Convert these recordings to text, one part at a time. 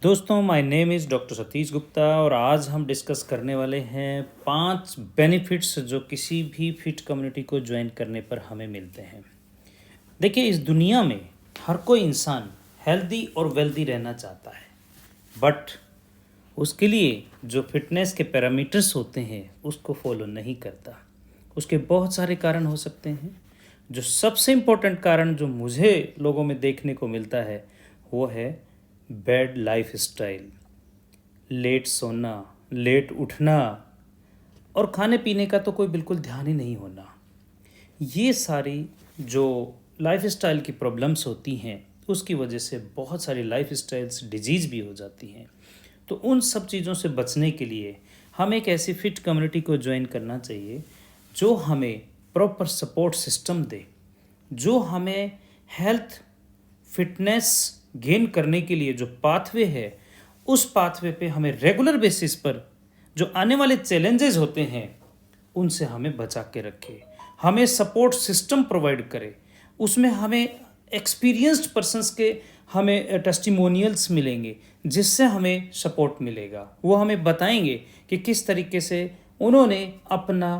दोस्तों, my name is doctor Satish Gupta और आज हम डिस्कस करने वाले हैं 5 बेनिफिट्स जो किसी भी फिट कम्युनिटी को ज्वाइन करने पर हमें मिलते हैं। देखिए, इस दुनिया में हर कोई इंसान हेल्दी और वेल्दी रहना चाहता है, बट उसके लिए जो फिटनेस के पैरामीटर्स होते हैं उसको फॉलो नहीं करता। उसके बहुत सारे कारण हो सकते हैं। जो सबसे इम्पोर्टेंट कारण जो मुझे लोगों में देखने को मिलता है वो है बैड लाइफ स्टाइल, लेट सोना, लेट उठना और खाने पीने का तो कोई बिल्कुल ध्यान ही नहीं होना। ये सारी जो लाइफ स्टाइल की प्रॉब्लम्स होती हैं उसकी वजह से बहुत सारी लाइफ स्टाइल्स डिजीज़ भी हो जाती हैं। तो उन सब चीज़ों से बचने के लिए हमें एक ऐसी फिट कम्युनिटी को ज्वाइन करना चाहिए जो हमें प्रॉपर सपोर्ट सिस्टम दे, जो हमें हेल्थ फिटनेस गेन करने के लिए जो पाथवे है उस पाथवे पे हमें रेगुलर बेसिस पर जो आने वाले चैलेंजेस होते हैं उनसे हमें बचा के रखे, हमें सपोर्ट सिस्टम प्रोवाइड करे। उसमें हमें एक्सपीरियंस्ड पर्सन्स के हमें टेस्टिमोनियल्स मिलेंगे जिससे हमें सपोर्ट मिलेगा। वो हमें बताएंगे कि किस तरीके से उन्होंने अपना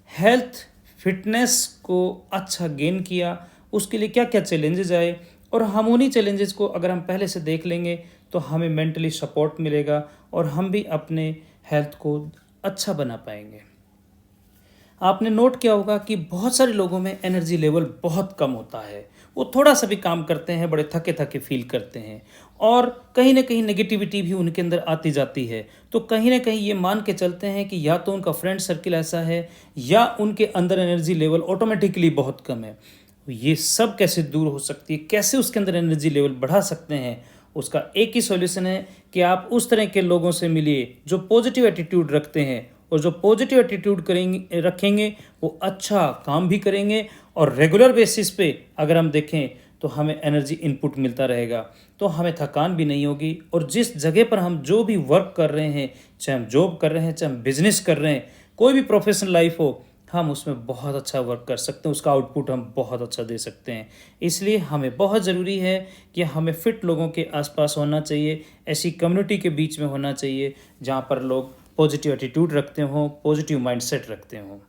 हेल्थ फिटनेस को अच्छा गेन किया, उसके लिए क्या क्या चैलेंजेस आए, और हम उन्हीं चैलेंजेस को अगर हम पहले से देख लेंगे तो हमें मेंटली सपोर्ट मिलेगा और हम भी अपने हेल्थ को अच्छा बना पाएंगे। आपने नोट किया होगा कि बहुत सारे लोगों में एनर्जी लेवल बहुत कम होता है। वो थोड़ा सा भी काम करते हैं बड़े थके थके फील करते हैं और कहीं ना कहीं नेगेटिविटी भी उनके अंदर आती जाती है। तो कहीं ना कहीं ये मान के चलते हैं कि या तो उनका फ्रेंड सर्किल ऐसा है या उनके अंदर एनर्जी लेवल ऑटोमेटिकली बहुत कम है। ये सब कैसे दूर हो सकती है, कैसे उसके अंदर एनर्जी लेवल बढ़ा सकते हैं, उसका एक ही सॉल्यूशन है कि आप उस तरह के लोगों से मिलिए जो पॉजिटिव एटीट्यूड रखते हैं, और जो पॉजिटिव एटीट्यूड करेंगे रखेंगे वो अच्छा काम भी करेंगे और रेगुलर बेसिस पे अगर हम देखें तो हमें एनर्जी इनपुट मिलता रहेगा, तो हमें थकान भी नहीं होगी। और जिस जगह पर हम जो भी वर्क कर रहे हैं, चाहे हम जॉब कर रहे हैं, चाहे हम बिजनेस कर रहे हैं, कोई भी प्रोफेशनल लाइफ हो, हम उसमें बहुत अच्छा वर्क कर सकते हैं, उसका आउटपुट हम बहुत अच्छा दे सकते हैं। इसलिए हमें बहुत ज़रूरी है कि हमें फिट लोगों के आसपास होना चाहिए, ऐसी कम्युनिटी के बीच में होना चाहिए जहाँ पर लोग पॉजिटिव एटीट्यूड रखते हों, पॉजिटिव माइंडसेट रखते हों।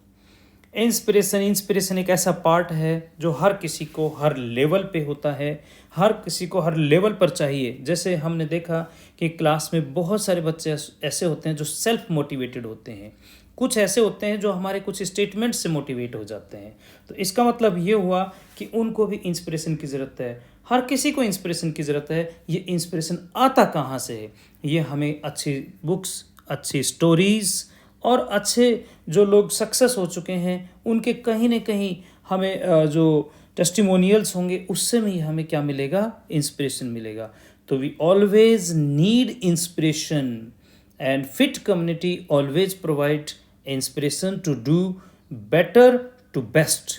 इंस्पिरेशन एक ऐसा पार्ट है जो हर किसी को हर लेवल पे होता है, हर किसी को हर लेवल पर चाहिए। जैसे हमने देखा कि क्लास में बहुत सारे बच्चे ऐसे होते हैं जो सेल्फ मोटिवेटेड होते हैं, कुछ ऐसे होते हैं जो हमारे कुछ स्टेटमेंट से मोटिवेट हो जाते हैं। तो इसका मतलब ये हुआ कि उनको भी इंस्पिरेशन की ज़रूरत है। हर किसी को इंस्पिरेशन की ज़रूरत है। ये इंस्पिरेशन आता कहाँ से है? ये हमें अच्छी बुक्स, अच्छी स्टोरीज़ और अच्छे जो लोग सक्सेस हो चुके हैं उनके कहीं ना कहीं हमें जो टेस्टिमोनियल्स होंगे उससे भी हमें क्या मिलेगा? इंस्पिरेशन मिलेगा। तो we always need inspiration and fit community always provide inspiration to do better to best.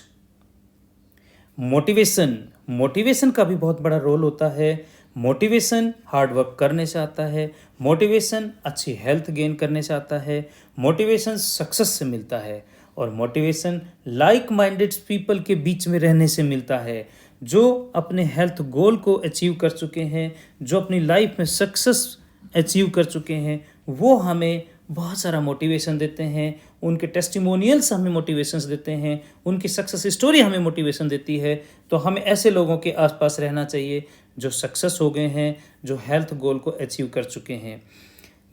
Motivation का भी बहुत बड़ा रोल होता है। मोटिवेशन हार्ड वर्क करने से आता है, मोटिवेशन अच्छी हेल्थ गेन करने से आता है, मोटिवेशन सक्सेस से मिलता है, और मोटिवेशन लाइक माइंडेड पीपल के बीच में रहने से मिलता है जो अपने हेल्थ गोल को अचीव कर चुके हैं, जो अपनी लाइफ में सक्सेस अचीव कर चुके हैं। वो हमें बहुत सारा मोटिवेशन देते हैं, उनके टेस्टिमोनियल्स हमें मोटिवेशंस देते हैं, उनकी सक्सेस स्टोरी हमें मोटिवेशन देती है। तो हमें ऐसे लोगों के आसपास रहना चाहिए जो सक्सेस हो गए हैं, जो हेल्थ गोल को अचीव कर चुके हैं।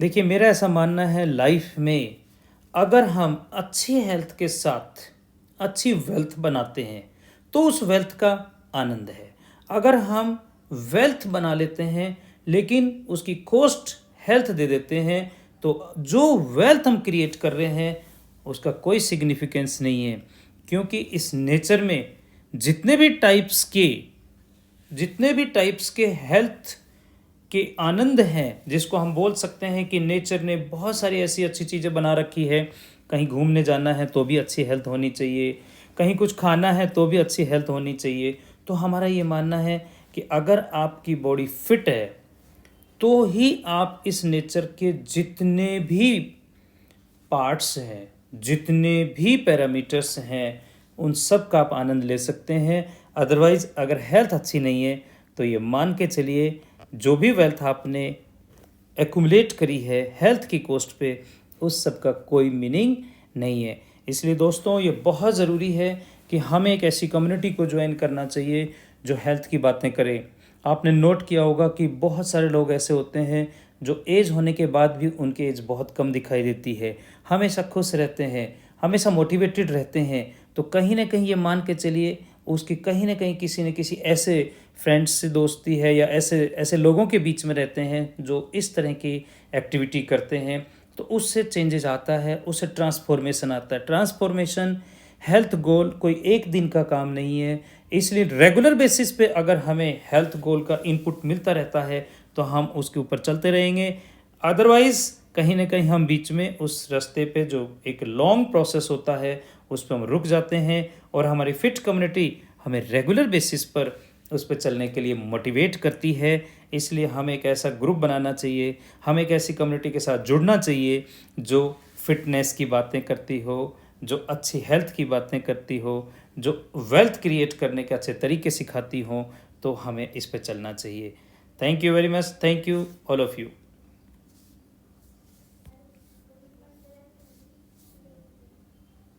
देखिए, मेरा ऐसा मानना है लाइफ में अगर हम अच्छी हेल्थ के साथ अच्छी वेल्थ बनाते हैं तो उस वेल्थ का आनंद है। अगर हम वेल्थ बना लेते हैं लेकिन उसकी कॉस्ट हेल्थ दे देते हैं तो जो वेल्थ हम क्रिएट कर रहे हैं उसका कोई सिग्निफिकेंस नहीं है। क्योंकि इस नेचर में जितने भी टाइप्स के हेल्थ के आनंद हैं, जिसको हम बोल सकते हैं कि नेचर ने बहुत सारी ऐसी अच्छी चीज़ें बना रखी है। कहीं घूमने जाना है तो भी अच्छी हेल्थ होनी चाहिए, कहीं कुछ खाना है तो भी अच्छी हेल्थ होनी चाहिए। तो हमारा ये मानना है कि अगर आपकी बॉडी फिट है तो ही आप इस नेचर के जितने भी पार्ट्स हैं, जितने भी पैरामीटर्स हैं, उन सब का आप आनंद ले सकते हैं। अदरवाइज़ अगर हेल्थ अच्छी नहीं है तो ये मान के चलिए जो भी वेल्थ आपने एक्यूमुलेट करी है हेल्थ की कॉस्ट पे, उस सब का कोई मीनिंग नहीं है। इसलिए दोस्तों ये बहुत ज़रूरी है कि हमें एक ऐसी कम्युनिटी को ज्वाइन करना चाहिए जो हेल्थ की बातें करे। आपने नोट किया होगा कि बहुत सारे लोग ऐसे होते हैं जो एज होने के बाद भी उनकी एज बहुत कम दिखाई देती है, हमेशा खुश रहते हैं, हमेशा मोटिवेटेड रहते हैं। तो कहीं ना कहीं ये मान के चलिए उसकी कहीं ना कहीं किसी न किसी ऐसे फ्रेंड्स से दोस्ती है या ऐसे ऐसे लोगों के बीच में रहते हैं जो इस तरह की एक्टिविटी करते हैं, तो उससे चेंजेस आता है, उससे ट्रांसफॉर्मेशन आता है। ट्रांसफॉर्मेशन हेल्थ गोल कोई एक दिन का काम नहीं है, इसलिए रेगुलर बेसिस पे अगर हमें हेल्थ गोल का इनपुट मिलता रहता है तो हम उसके ऊपर चलते रहेंगे। अदरवाइज़ कहीं ना कहीं हम बीच में उस रास्ते पे जो एक लॉन्ग प्रोसेस होता है उस पर हम रुक जाते हैं, और हमारी फिट कम्युनिटी हमें रेगुलर बेसिस पर उस पर चलने के लिए मोटिवेट करती है। इसलिए हमें एक ऐसा ग्रुप बनाना चाहिए, हमें एक ऐसी कम्युनिटी के साथ जुड़ना चाहिए जो फिटनेस की बातें करती हो, जो अच्छी हेल्थ की बातें करती हो, जो वेल्थ क्रिएट करने के अच्छे तरीके सिखाती हो। तो हमें इस पर चलना चाहिए। Thank you very much, thank you all of you.